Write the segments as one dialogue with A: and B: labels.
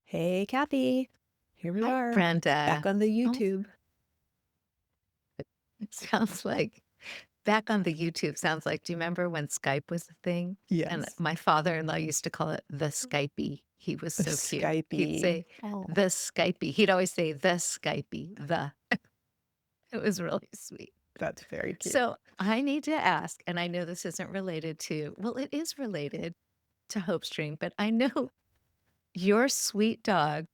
A: Hey, Cathy. Here we
B: Hi,
A: are, back
B: Brenda.
A: on the
B: Oh,
A: YouTube.
B: it sounds like back on the YouTube sounds like, do you remember when Skype was a thing? And
A: Yes.
B: my father-in-law used to call it the Skypey. He was
A: The
B: so cute. He'd
A: Skypey.
B: say
A: Oh,
B: the Skypey. He'd always say the Skypey, the. It was really sweet.
A: that's very cute.
B: So I need to ask, and I know this isn't related to, well, it is related to Hope Stream, but I know your sweet dog,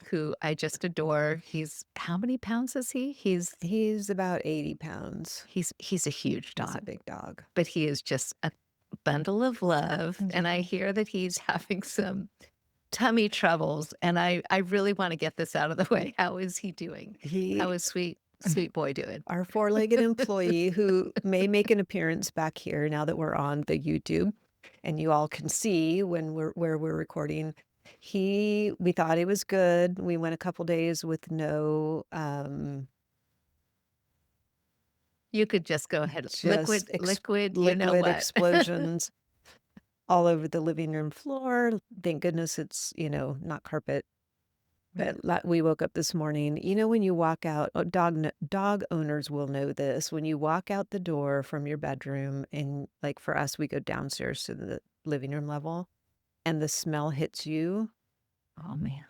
B: who I just adore. He's how many pounds is he?
A: He's about 80 pounds.
B: He's a huge
A: He's a
B: dog.
A: big dog.
B: But he is just a bundle of love, and I
A: Yeah.
B: hear that he's having some tummy troubles, and I really wanna get this out of the way. How is he doing? How
A: He,
B: is sweet boy doing?
A: our four-legged employee who may make an appearance back here now that we're on the YouTube and you all can see when where we're recording. We thought he was good. We went a couple days with no
B: You could just go ahead.
A: just
B: Liquid, you know
A: liquid
B: what?
A: explosions all over the living room floor. Thank goodness it's, not carpet. But we woke up this morning. When you walk out, dog owners will know this. When you walk out the door from your bedroom, and like for us, we go downstairs to the living room level, and the smell hits you,
B: Oh, man.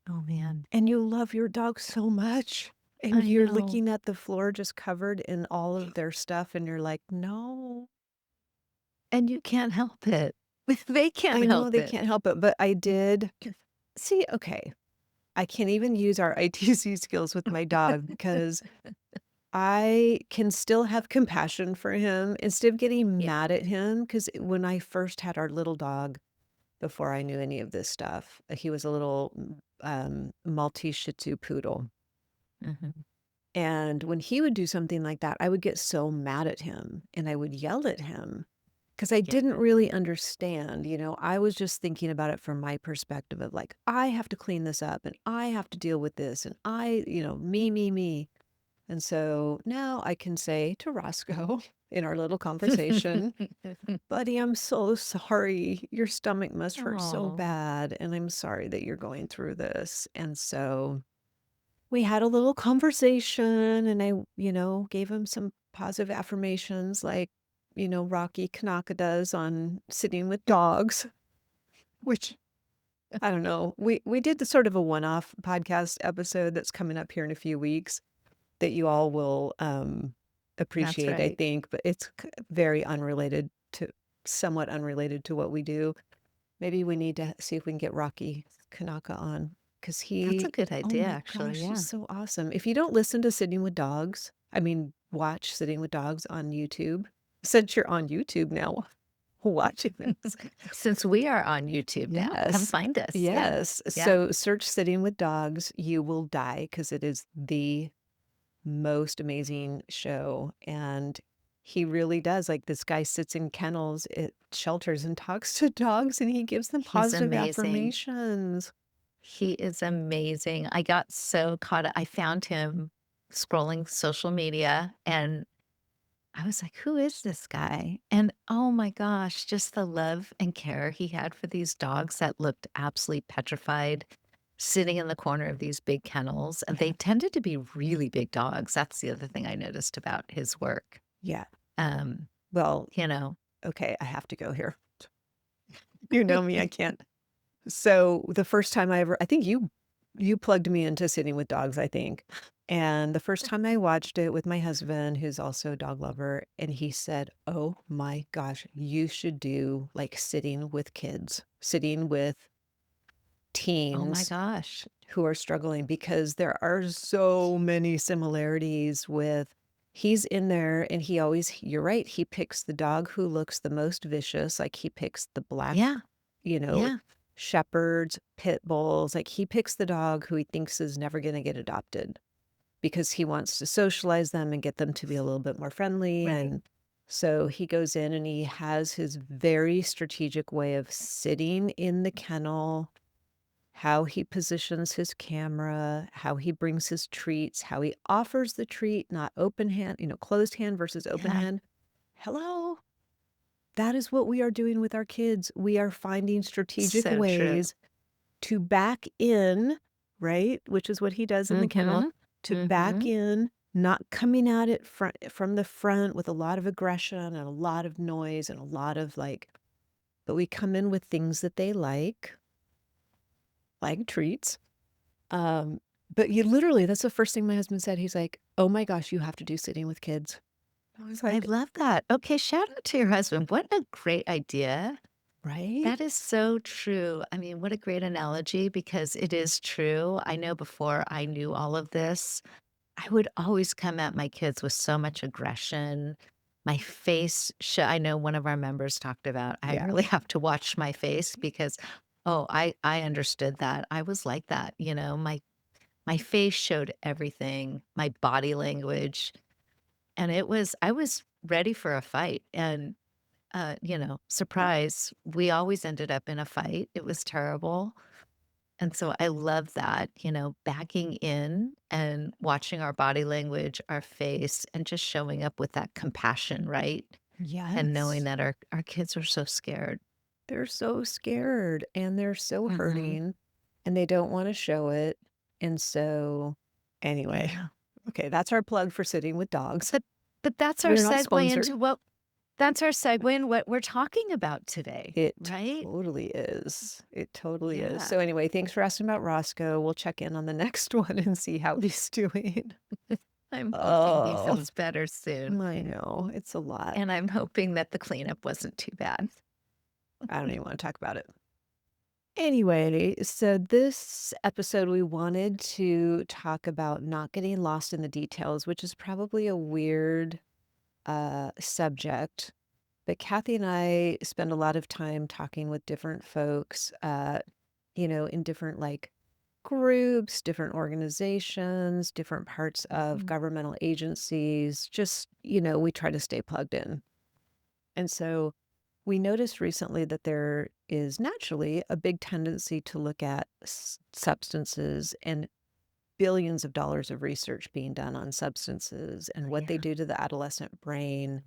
B: Oh, man.
A: and you love your dog so much, and
B: I
A: you're
B: know.
A: looking at the floor just covered in all of their stuff, and you're like, no.
B: And you can't help it. They can't
A: I know
B: help
A: they
B: it.
A: can't help it, but I did see. Okay, I can't even use our ITC skills with my dog because I can still have compassion for him instead of getting
B: Yeah.
A: mad at him. Because when I first had our little dog, before I knew any of this stuff, he was a little Maltese Shih Tzu poodle.
B: Mhm.
A: And when he would do something like that, I would get so mad at him and I would yell at him because I
B: Yeah.
A: didn't really understand. I was just thinking about it from my perspective of like, I have to clean this up and I have to deal with this and me, me, me. And so now I can say to Roscoe in our little conversation, buddy, I'm so sorry. Your stomach must hurt so
B: Oh,
A: bad. And I'm sorry that you're going through this. And so we had a little conversation and I, gave him some positive affirmations like, Rocky Kanaka does on sitting with dogs, which I don't know. We did the sort of a one-off podcast episode that's coming up here in a few weeks that you all will
B: that's
A: appreciate, I
B: right.
A: think, but it's very somewhat unrelated to what we do. Maybe we need to see if we can get Rocky Kanaka on because
B: That's a
A: he,
B: good
A: oh
B: idea,
A: my
B: actually,
A: gosh, he's
B: yeah.
A: so awesome. If you don't listen to Sitting with Dogs, I mean, watch Sitting with Dogs on YouTube. Since you're on YouTube now, watching this.
B: Since we are on YouTube now, come
A: Yes.
B: find us. Yeah.
A: Yes.
B: Yeah.
A: So search Sitting with Dogs. You will die because it is the most amazing show, and he really does, like, this guy sits in kennels at shelters and talks to dogs, and he gives them
B: He's
A: positive
B: amazing.
A: affirmations.
B: He is amazing. I got so caught up I found him scrolling social media, and I was like, "Who is this guy?" And, oh my gosh, just the love and care he had for these dogs that looked absolutely petrified, sitting in the corner of these big kennels, and they
A: Yeah.
B: tended to be really big dogs. That's the other thing I noticed about his work.
A: Yeah.
B: Um,
A: Well,
B: you know
A: okay, I have to go here. You know me, I can't. So, the first time I think you plugged me into Sitting with Dogs, I think, and the first time I watched it with my husband, who's also a dog lover, and he said, "Oh my gosh, you should do, like, sitting with kids, sitting with
B: Oh my
A: teens
B: gosh.
A: who are struggling," because there are so many similarities with he's in there and you're right, he picks the dog who looks the most vicious, like, he picks the black,
B: Yeah,
A: you know,
B: yeah,
A: shepherds, pit bulls, like, he picks the dog who he thinks is never gonna get adopted because he wants to socialize them and get them to be a little bit more friendly,
B: right.
A: and so he goes in and he has his very strategic way of sitting in the kennel, how he positions his camera, how he brings his treats, how he offers the treat, not open hand, closed hand versus open
B: Yeah,
A: hand. Hello. That is what we are doing with our kids. We are finding strategic
B: so true.
A: ways to back in, right, which is what he does in the kennel,
B: Mhm.
A: to back
B: Mhm.
A: in, not coming at it from the front with a lot of aggression and a lot of noise and a lot of, like, but we come in with things that they like treats. Um, but you literally that's the first thing my husband said. He's like, "Oh my gosh, you have to do sitting with kids." I was
B: I
A: like,
B: love that. Okay, shout out to your husband. What a great idea.
A: "Right?"
B: That is so true. I mean, what a great analogy because it is true. I know before I knew all of this, I would always come at my kids with so much aggression. My face, I know one of our members talked about, I
A: Yeah.
B: really have to watch my face because, oh, I understood that. I was like that, my face showed everything, my body language, and I was ready for a fight. And surprise, we always ended up in a fight. It was terrible. And so I love that, backing in and watching our body language, our face, and just showing up with that compassion, right? And knowing
A: Yes.
B: that our kids are so scared.
A: They're so scared and they're so
B: Mhm.
A: hurting and they don't wanna show it. And so, anyway,
B: Yeah.
A: okay, that's our plug for sitting with dogs.
B: But but
A: We're not sponsored.
B: that's our segue in what we're talking about today,
A: It
B: right?
A: totally is. It totally is.
B: Yeah.
A: So anyway, thanks for asking about Roscoe. We'll check in on the next one and see how he's doing.
B: I'm hoping he
A: Oh,
B: feels better soon,
A: I know. It's a lot.
B: and I'm hoping that the cleanup wasn't too bad.
A: I don't even wanna talk about it. Anyway, so this episode, we wanted to talk about not getting lost in the details, which is probably a weird subject. But Kathy and I spend a lot of time talking with different folks, in different like groups, different organizations, different parts of
B: Mhm.
A: governmental agencies. Just, we try to stay plugged in. And so we noticed recently that there is naturally a big tendency to look at substances and billions of dollars of research being done on substances and what they
B: Yeah.
A: do to the adolescent brain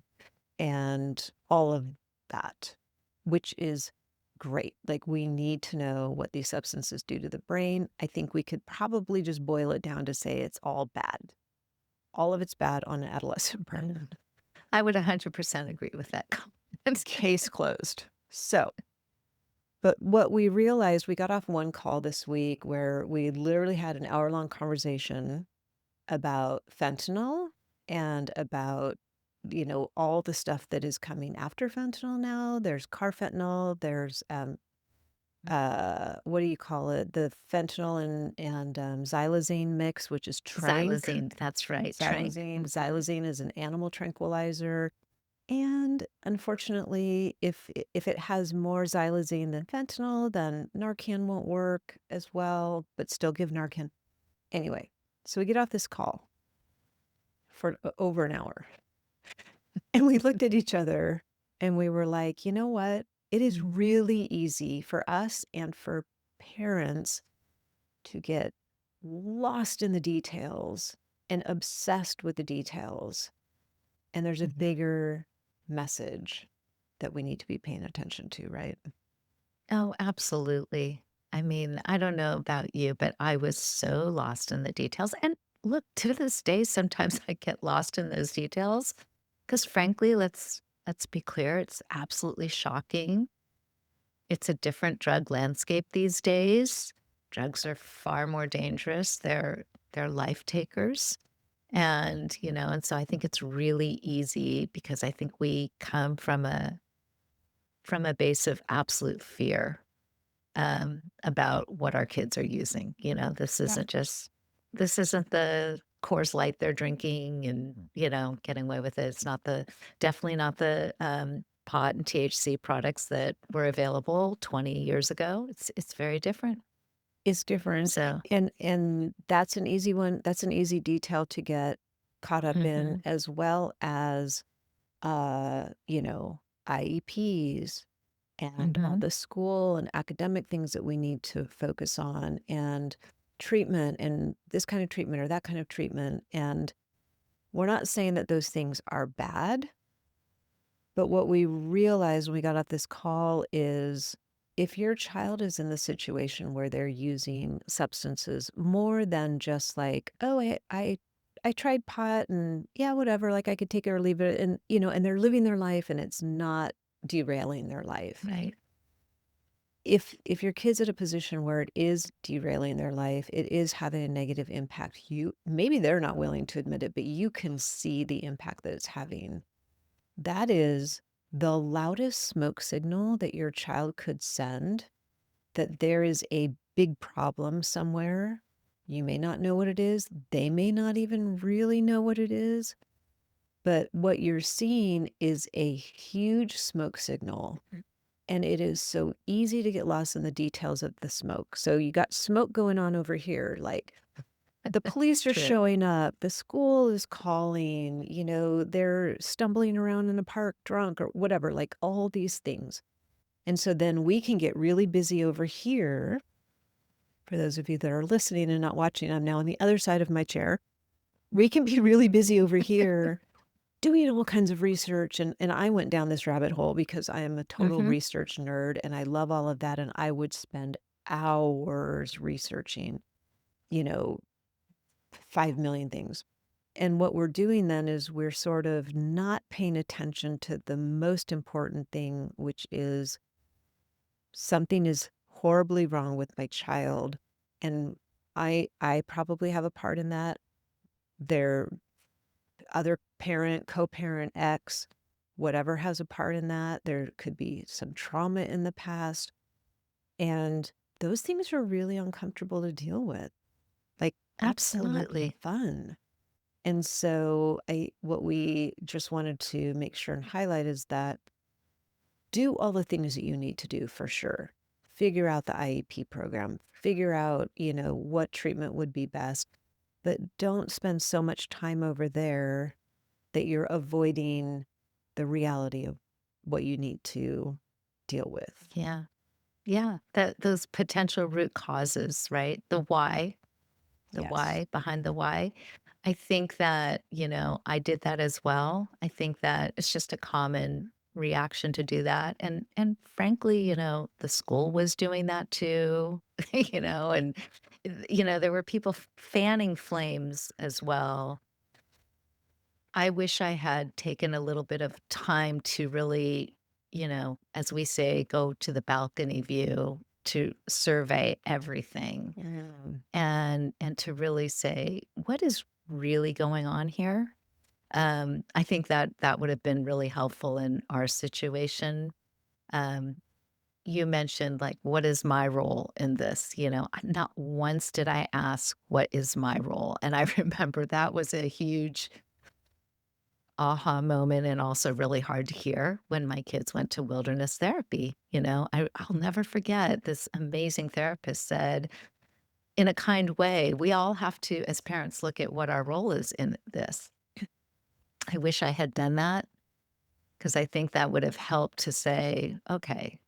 A: and all of that, which is great. Like, we need to know what these substances do to the brain. I think we could probably just boil it down to say it's all bad. All of it's bad on an adolescent brain.
B: I would 100% agree with that comment.
A: Case closed. So, but what we realized, we got off one call this week where we literally had an hour-long conversation about fentanyl and about, all the stuff that is coming after fentanyl now. There's carfentanil, there's, what do you call it? The fentanyl and xylazine mix, which is trank.
B: Xylazine, that's right, trank. Mhm.
A: Xylazine is an animal tranquilizer. And unfortunately, if it has more xylazine than fentanyl, then Narcan won't work as well, but still give Narcan. Anyway, so we get off this call for over an hour. And we looked at each other and we were like, you know what? It is really easy for us and for parents to get lost in the details and obsessed with the details. And there's a bigger message that we need to be paying attention to, right?
B: Oh, absolutely. I mean, I don't know about you, but I was so lost in the details. And look, to this day, sometimes I get lost in those details because frankly, let's be clear, it's absolutely shocking. It's a different drug landscape these days. Drugs are far more dangerous. They're life takers. And, and so I think it's really easy because I think we come from a base of absolute fear about what our kids are using.
A: Yeah.
B: This isn't the Coors Light they're drinking and, getting away with it. It's not definitely not the pot and THC products that were available 20 years ago. It's very different.
A: It's different.
B: So,
A: And that's an easy one. That's an easy detail to get caught up in,
B: mhm,
A: as well as IEPs and all
B: mhm.
A: the school and academic things that we need to focus on, and treatment and this kind of treatment or that kind of treatment. And we're not saying that those things are bad, but what we realized when we got off this call is if your child is in the situation where they're using substances more than just like, "Oh, I tried pot and yeah, whatever, like I could take it or leave it," and, and they're living their life and it's not derailing their life.
B: Right.
A: If your kid's at a position where it is derailing their life, it is having a negative impact, maybe they're not willing to admit it, but you can see the impact that it's having. That is the loudest smoke signal that your child could send that there is a big problem somewhere. You may not know what it is. They may not even really know what it is. But what you're seeing is a huge smoke signal. And it is so easy to get lost in the details of the smoke. So you got smoke going on over here. Like the
B: It's
A: police are
B: true.
A: showing up, the school is calling, they're stumbling around in the park drunk or whatever, like all these things. And so then we can get really busy over here. For those of you that are listening and not watching, I'm now on the other side of my chair. We can be really busy over here doing all kinds of research. And I went down this rabbit hole because I am a total
B: Mhm.
A: research nerd and I love all of that. And I would spend hours researching, you know, 5 million things. And what we're doing then is we're sort of not paying attention to the most important thing, which is something is horribly wrong with my child. And I probably have a part in that. Their other parent, co-parent, ex, whatever has a part in that. There could be some trauma in the past. And those things are really uncomfortable to deal with. Like it's not
B: Absolutely.
A: fun. And so what we just wanted to make sure and highlight is that do all the things that you need to do for sure. Figure out the IEP program, figure out, what treatment would be best, but don't spend so much time over there that you're avoiding the reality of what you need to deal with.
B: Yeah. Yeah. That those potential root causes, right? The
A: Yes.
B: why behind the why. I think that, I did that as well. I think that it's just a common reaction to do that. And frankly, the school was doing that too, and there were people fanning flames as well. I wish I had taken a little bit of time to really, as we say, go to the balcony view to survey everything
A: Mm.
B: and to really say, "What is really going on here?" I think that that would have been really helpful in our situation. Um, you mentioned, like, "What is my role in this?" Not once did I ask, "What is my role?" And I remember that was a huge aha moment and also really hard to hear when my kids went to wilderness therapy. I'll never forget this amazing therapist said, in a kind way, we all have to, as parents, look at what our role is in this. I wish I had done that because I think that would have helped to say, okay,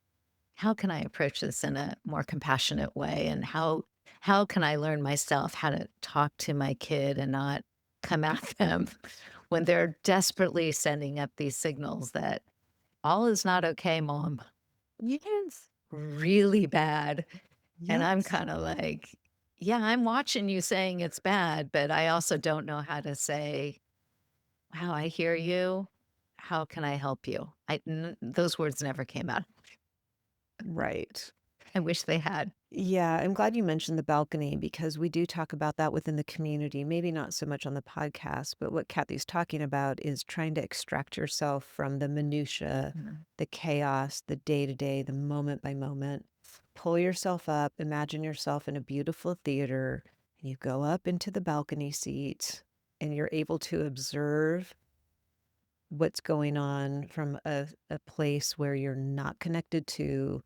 B: how can I approach this in a more compassionate way? And how can I learn myself how to talk to my kid and not come at them when they're desperately sending up these signals that all is not okay, mom.
A: Yes.
B: Really bad. And I'm
A: Yes.
B: kind of like, yeah, I'm watching you saying it's bad, but I also don't know how to say, wow, I hear you. How can I help you? Those words never came out.
A: Right.
B: I wish they had.
A: Yeah, I'm glad you mentioned the balcony because we do talk about that within the community. Maybe not so much on the podcast, but what Kathy's talking about is trying to extract yourself from the minutia,
B: Mhm.
A: the chaos, the day to day, the moment by moment. Pull yourself up, imagine yourself in a beautiful theater, and you go up into the balcony seat and you're able to observe what's going on from a place where you're not connected to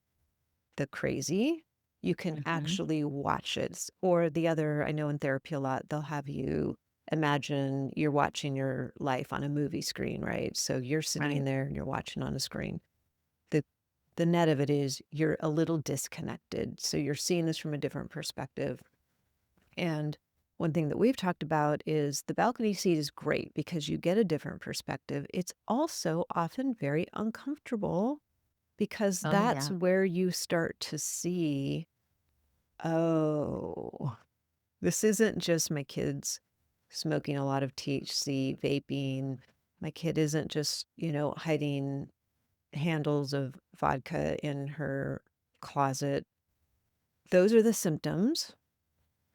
A: the crazy, you can
B: Mhm.
A: actually watch it. Or the other, I know in therapy a lot, they'll have you imagine you're watching your life on a movie screen, right? So you're sitting in
B: Right.
A: there and you're watching on a screen. The the net of it is you're a little disconnected. So you're seeing this from a different perspective. And one thing that we've talked about is the balcony seat is great because you get a different perspective. It's also often very uncomfortable because
B: Oh,
A: that's
B: yeah.
A: where you start to see, oh, this isn't just my kids smoking a lot of THC, vaping. My kid isn't just, hiding handles of vodka in her closet. Those are the symptoms.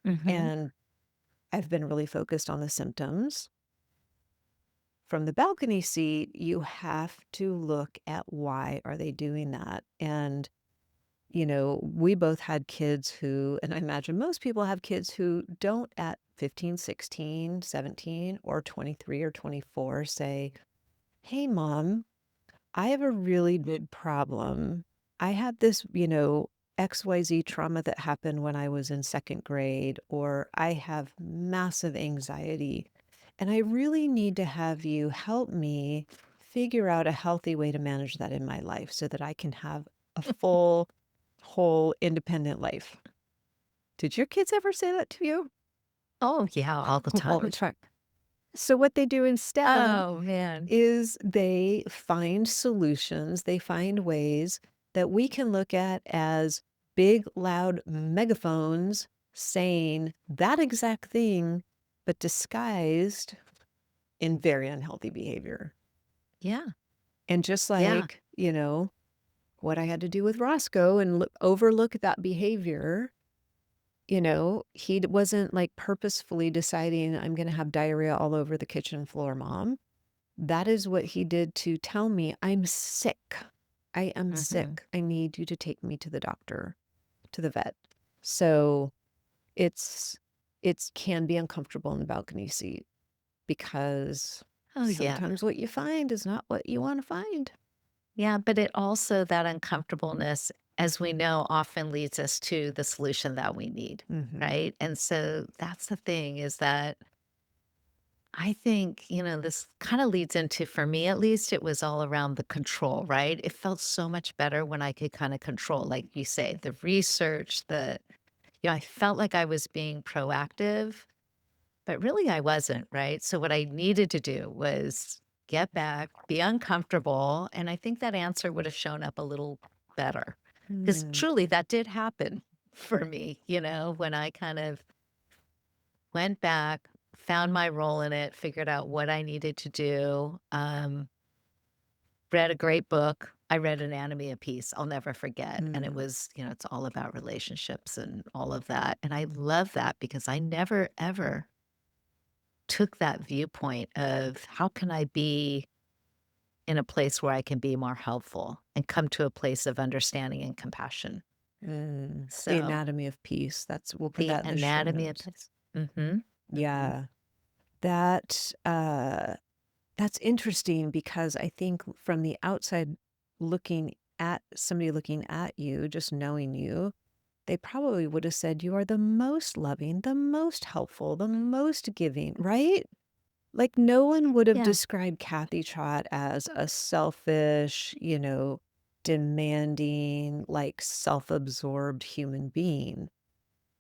B: Mhm.
A: And I've been really focused on the symptoms. From the balcony seat, you have to look at why are they doing that? And, we both had kids who, and I imagine most people have kids who don't at 15, 16, 17, or 23 or 24 say, "Hey, mom, I have a really big problem. I had this, XYZ trauma that happened when I was in second grade, or I have massive anxiety, and I really need to have you help me figure out a healthy way to manage that in my life so that I can have a full, whole, independent life." Did your kids ever say that to you?
B: Oh, yeah, all the
A: All the
B: time.
A: time. So what they do instead
B: Oh, man.
A: is they find solutions, they find ways that we can look at as big, loud megaphones saying that exact thing, but disguised in very unhealthy behavior.
B: Yeah,
A: And just
B: yeah,
A: like, what I had to do with Roscoe and overlook that behavior, wasn't like purposefully deciding I'm going to have diarrhea all over the kitchen floor, mom. That is what he did to tell me, "I'm sick. I am
B: mhm.
A: sick. I need you to take me to the doctor, to the vet." So, it's it's can be uncomfortable in the balcony seat because
B: Oh, yeah.
A: sometimes what you find is not what you wanna find.
B: Yeah, but it also that uncomfortableness, as we know, often leads us to the solution that we need,
A: Mhm.
B: right? And so that's the thing is that I think, this kind of leads into, for me at least, it was all around the control, right? It felt so much better when I could kind of control, like you say, the research, I felt like I was being proactive, but really I wasn't, right? So what I needed to do was get back, be uncomfortable. And I think that answer would have shown up a little better. Because
A: Mm,
B: truly that did happen for me, when I kind of went back, found my role in it, figured out what I needed to do, read a great book. I read Anatomy of Peace. I'll never forget. And it
A: mm,
B: was, it's all about relationships and all of that. And I love that because I never, ever took that viewpoint of how can I be in a place where I can be more helpful and come to a place of understanding and compassion.
A: mm. The
B: So,
A: anatomy of peace, we'll put
B: the
A: that in the show
B: anatomy of
A: notes.
B: peace. Mhm. Mhm.
A: Yeah. That, that's interesting because I think from the outside looking at somebody looking at you, just knowing you, they probably would have said you are the most loving, the most helpful, the most giving, right? Like no one would have
B: Yeah,
A: described Kathy Trott as a selfish, demanding, like self-absorbed human being.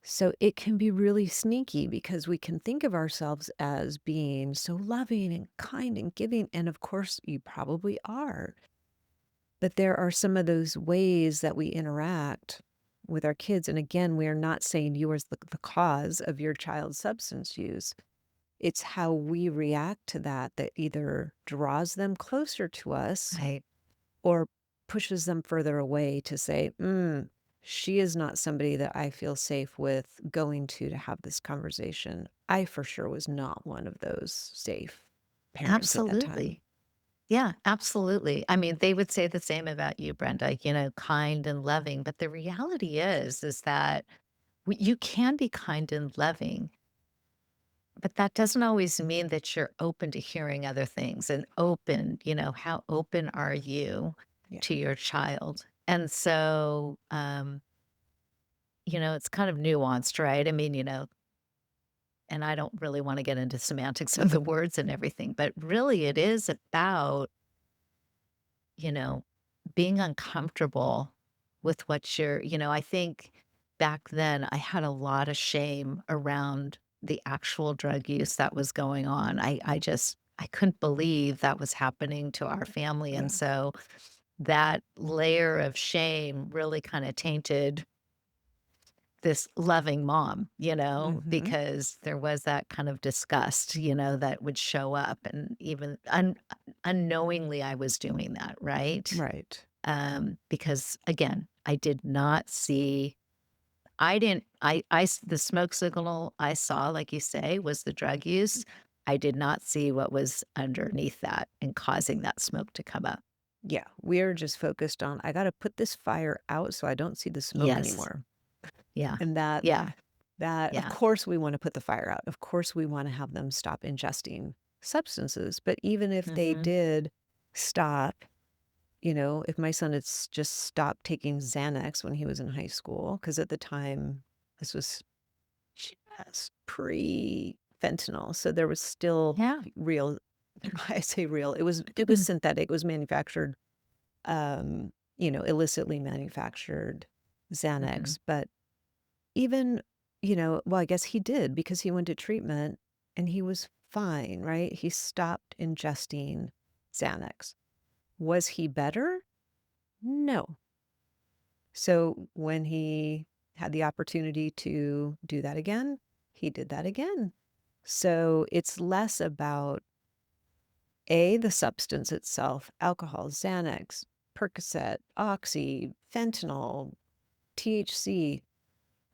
A: So it can be really sneaky because we can think of ourselves as being so loving and kind and giving. And of course, you probably are. But there are some of those ways that we interact with our kids. And again, we are not saying you are the cause of your child's substance use. It's how we react to that that either draws them closer to us
B: right.
A: or pushes them further away to say, she is not somebody that I feel safe with going to have this conversation. I for sure was not one of those safe parents at that time.
B: Absolutely. Yeah, absolutely. I mean, they would say the same about you, Brenda, kind and loving, but the reality is that you can be kind and loving, but that doesn't always mean that you're open to hearing other things and open, how open are you
A: Yeah.
B: to your child? And so, it's kind of nuanced, right? I mean, and I don't really want to get into semantics of the words and everything, but really it is about, you know, being uncomfortable with what I think back then I had a lot of shame around the actual drug use that was going on. I couldn't believe that was happening to our family. And
A: Yeah.
B: so that layer of shame really kinda tainted this loving mom,
A: Mhm.
B: because there was that kind of disgust, that would show up, and even unknowingly I was doing that, right?
A: Right.
B: Because again, I did not see I didn't I s the smoke signal I saw, like you say, was the drug use. I did not see what was underneath that and causing that smoke to come up.
A: Yeah, we're just focused on, "I gotta put this fire out so I don't see the smoke
B: Yes.
A: anymore."
B: Yeah.
A: And
B: Yeah.
A: that of
B: Yeah.
A: course, we wanna put the fire out. Of course, we wanna have them stop ingesting substances, but even if they
B: Mhm.
A: did stop, if my son had just stopped taking Xanax when he was in high school, because at the time, this was just pre-fentanyl, so there was still
B: Yeah.
A: real I say real, it was synthetic, it was manufactured, illicitly manufactured
B: Mhm.
A: Xanax, but even, well, I guess he did because he went to treatment and he was fine, right? He stopped ingesting Xanax. Was he better? No. So when he had the opportunity to do that again, he did that again. So it's less about the substance itself, alcohol, Xanax, Percocet, Oxy, fentanyl, THC.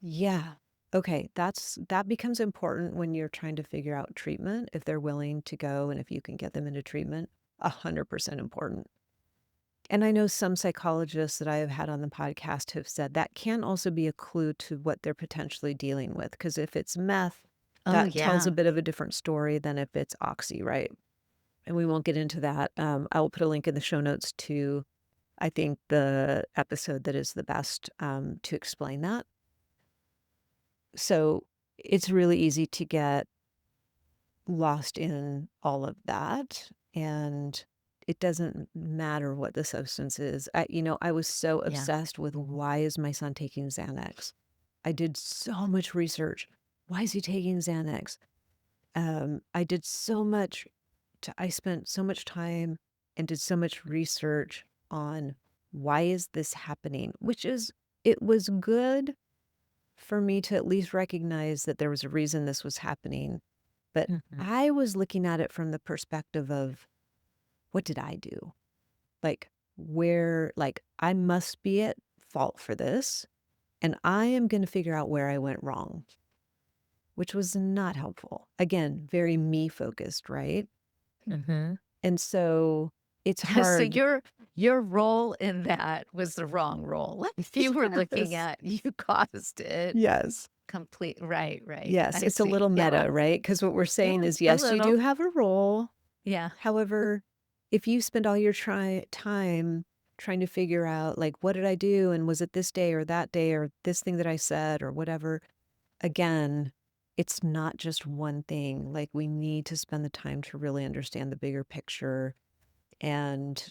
A: Yeah. Okay, that becomes important when you're trying to figure out treatment, if they're willing to go and if you can get them into treatment. 100% important. And I know some psychologists that I have had on the podcast have said that can also be a clue to what they're potentially dealing with. Because if it's meth,
B: Oh,
A: that tells a
B: yeah.
A: bit of a different story than if it's oxy, right? And we won't get into that. I will put a link in the show notes to, I think, the episode that is the best to explain that. So it's really easy to get lost in all of that. And it doesn't matter what the substance is. I was so
B: Yeah.
A: obsessed with why is my son taking Xanax? I did so much research. Why is he taking Xanax? I did so much, I spent so much time and did so much research on why is this happening, it was good for me to at least recognize that there was a reason this was happening. But
B: Mhm.
A: I was looking at it from the perspective of, what did I do? Like, I must be at fault for this, and I am going to figure out where I went wrong, which was not helpful. Again, very me focused, right?
B: Mhm.
A: And so it's
B: So
A: hard.
B: your role in that was the wrong role. If you were looking
A: Yes.
B: at you caused it
A: Yes.
B: complete right, right.
A: Yes.
B: I
A: It's a
B: see.
A: little
B: Yeah.
A: meta, right? Because what we're saying
B: Yeah,
A: is,
B: a
A: yes, you do
B: little.
A: have a role.
B: Yeah.
A: However, if you spend all your time trying to figure out, like, what did I do? And was it this day or that day or this thing that I said or whatever? Again, it's not just one thing. Like, we need to spend the time to really understand the bigger picture. And,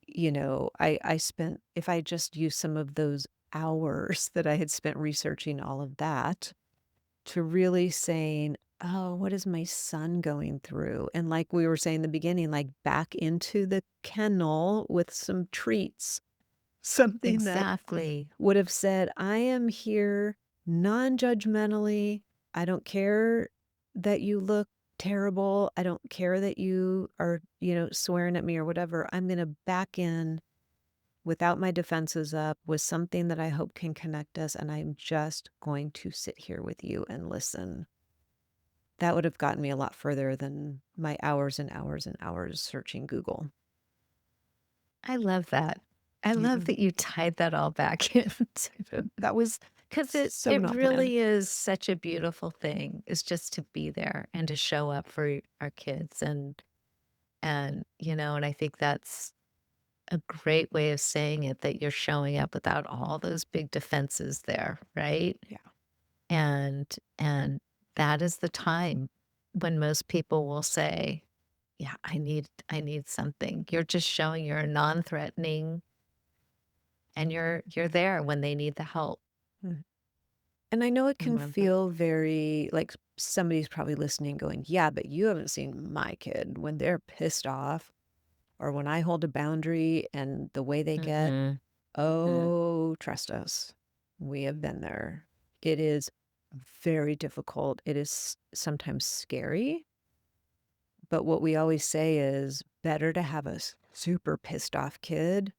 A: I spent, if I just use some of those hours that I had spent researching all of that, to really saying, "Oh, what is my son going through?" And like we were saying in the beginning, like back into the kennel with some treats, something that
B: Exactly.
A: would have said, "I am here non-judgmentally. I don't care that you look terrible. I don't care that you are, swearing at me or whatever. I'm going to back in without my defenses up with something that I hope can connect us, and I'm just going to sit here with you and listen." That would have gotten me a lot further than my hours and hours and hours searching Google.
B: I love that. I love
A: Yeah.
B: that you tied that all back in.
A: That was
B: Because
A: so
B: it
A: not planned.
B: really is such a beautiful thing, is just to be there and to show up for our kids, and I think that's a great way of saying it, that you're showing up without all those big defenses there, right?
A: Yeah.
B: And that is the time when most people will say, "Yeah, I need something." You're just showing you're non-threatening, and you're there when they need the help.
A: Mm. And I know it
B: I
A: can
B: love that.
A: feel very like somebody's probably listening going, "Yeah, but you haven't seen my kid when they're pissed off." or when I hold a boundary and the way they get,
B: Mhm. Mhm.
A: oh, trust us, we have been there. It is very difficult. It is sometimes scary, but what we always say is better to have a super pissed off kid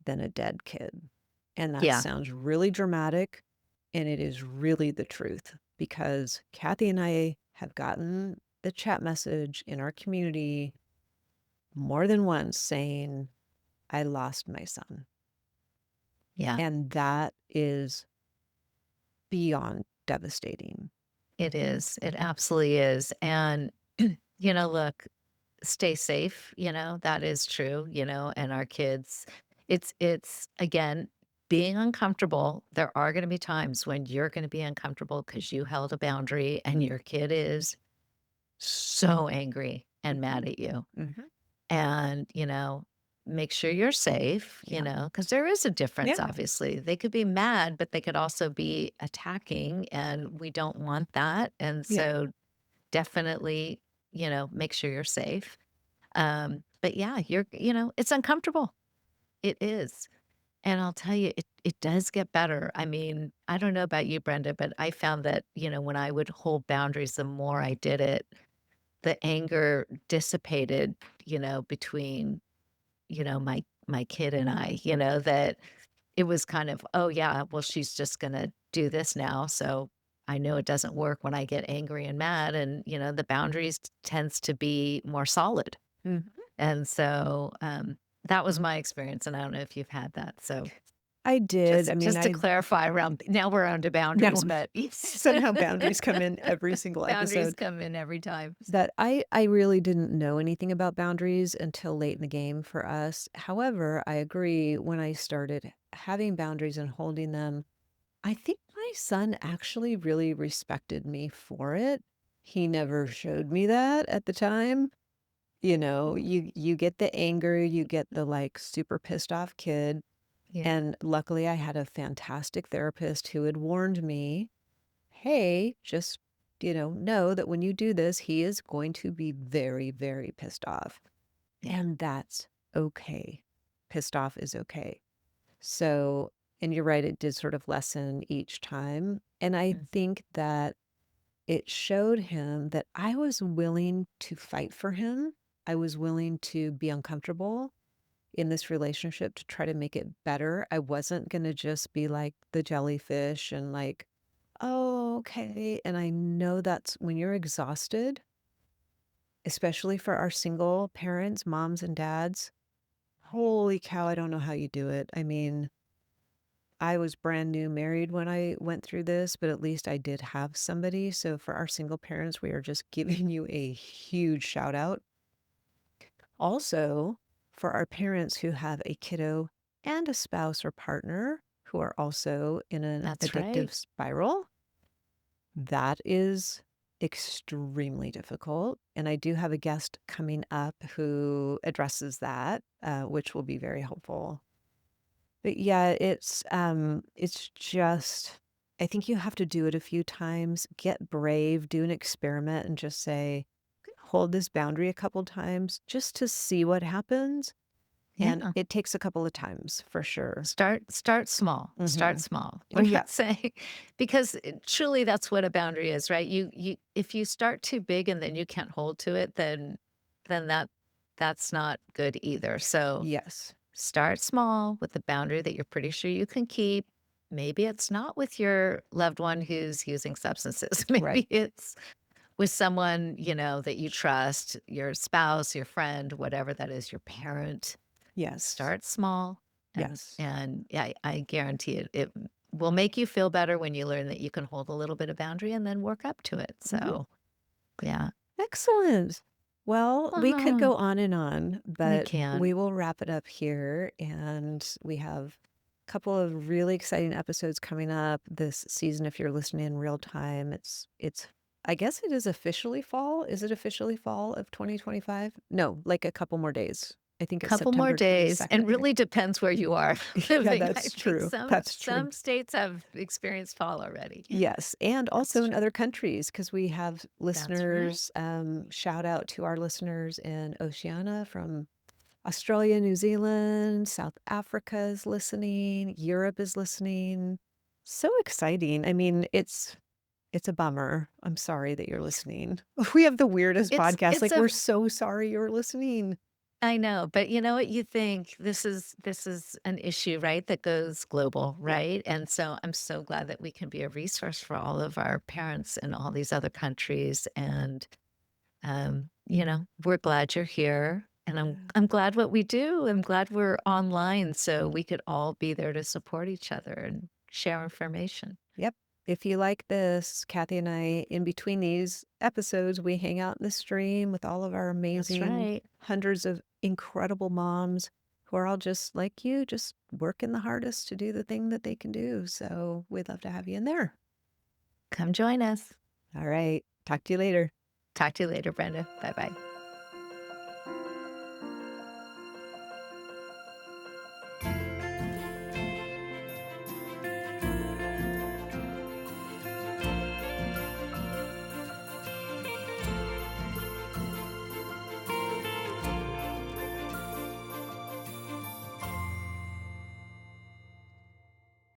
A: than a dead kid. And that
B: Yeah.
A: sounds really dramatic, and it is really the truth because Kathy and I have gotten the chat message in our community more than once saying, I lost my son.
B: Yeah.
A: And that is beyond devastating.
B: It is. It absolutely is. And, look, stay safe, that is true, and our kids, it's again, being uncomfortable. There are going to be times when you're going to be uncomfortable because you held a boundary and your kid is so angry and
A: Mhm,
B: mad at you.
A: mhm.
B: And, make sure you're safe,
A: Yeah.
B: because there is a difference,
A: Yeah.
B: obviously. They could be mad, but they could also be attacking, and we don't want that. And
A: Yeah.
B: so definitely, make sure you're safe. But yeah, it's uncomfortable. It is. And I'll tell you, it does get better. I mean, I don't know about you, Brenda, but I found that, when I would hold boundaries, the more I did it, the anger dissipated, between, my kid and I, that it was kind of, oh yeah, well, she's just gonna do this now. So I know it doesn't work when I get angry and mad. And, the boundaries tends to be more solid.
A: Mhm.
B: And so, that was my experience, and I don't know if you've had that. So
A: I did. I
B: just
A: mean,
B: just to
A: I
B: clarify around now we're on to
A: now
B: boundaries, but yes,
A: somehow boundaries come in every single
B: boundaries
A: episode.
B: come in every time.
A: That I really didn't know anything about boundaries until late in the game for us. However, I agree when I started having boundaries and holding them, I think my son actually really respected me for it. He never showed me that at the time. You get the anger, you get the like super pissed off kid.
B: Yeah.
A: And luckily I had a fantastic therapist who had warned me, hey, just, know that when you do this, he is going to be very, very pissed off.
B: Yeah.
A: And that's okay. Pissed off is okay. So, and you're right, it did sort of lessen each time. And I
B: Mm.
A: think that it showed him that I was willing to fight for him. I was willing to be uncomfortable in this relationship to try to make it better. I wasn't going to just be like the jellyfish and like, oh, okay. And I know that's when you're exhausted, especially for our single parents, moms and dads. Holy cow, I don't know how you do it. I mean, I was brand new married when I went through this, but at least I did have somebody. So for our single parents, we are just giving you a huge shout out. Also, for our parents who have a kiddo and a spouse or partner who are also in an
B: That's right.
A: addictive spiral, that is extremely difficult. And I do have a guest coming up who addresses that, which will be very helpful. But yeah, it's just I think you have to do it a few times, get brave, do an experiment and just say, hold this boundary a couple times just to see what happens. And
B: Yeah.
A: it takes a couple of times for sure.
B: Start small, start
A: Mhm.
B: small.
A: Oh,
B: We're
A: yeah.
B: not saying because truly that's what a boundary is, right? You if you start too big and then you can't hold to it, then that's not good either. So
A: Yes.
B: start small with a boundary that you're pretty sure you can keep. Maybe it's not with your loved one who's using substances.
A: Right.
B: Maybe it's with someone, that you trust, your spouse, your friend, whatever that is, your parent.
A: Yes.
B: Start small and
A: Yes.
B: and yeah, I guarantee it will make you feel better when you learn that you can hold a little bit of boundary and then work up to it.
A: Mhm.
B: So, yeah.
A: Excellent. Well, we could
B: Uh-huh.
A: go on,
B: We
A: but
B: can.
A: we will wrap it up here. And we have a couple of really exciting episodes coming up this season. If you're listening in real time, I guess it is officially fall. Is it officially fall of 2025? No, like a couple more days. I think it's
B: Couple more
A: September
B: days,
A: 22nd
B: and
A: here.
B: really depends where you are
A: Yeah,
B: living. I
A: that's
B: think
A: true.
B: some
A: That's true.
B: some states have experienced fall already.
A: Yes, and
B: That's
A: also in
B: true.
A: other countries because we have
B: That's right.
A: listeners, shout out to our listeners in Oceania from Australia, New Zealand, South Africa is listening, Europe is listening. So exciting. I mean, it's a bummer. I'm sorry that you're listening. We have the weirdest
B: It's
A: podcast,
B: it's
A: like,
B: a
A: we're so sorry you're listening.
B: I know, but you know what? You think this is an issue, right, that goes global,
A: Yeah.
B: right? And so I'm so glad that we can be a resource for all of our parents in all these other countries, and, we're glad you're here, and
A: Yeah.
B: I'm glad what we do. I'm glad we're online so we could all be there to support each other and share information.
A: Yep. If you like this, Kathy and I, in between these episodes, we hang out in the stream with all of our
B: That's
A: amazing
B: right.
A: hundreds of incredible moms who are all just like you, just working the hardest to do the thing that they can do. So we'd love to have you in there.
B: Come join us.
A: All right. Talk to you later.
B: Talk to you later, Brenda. Bye-bye.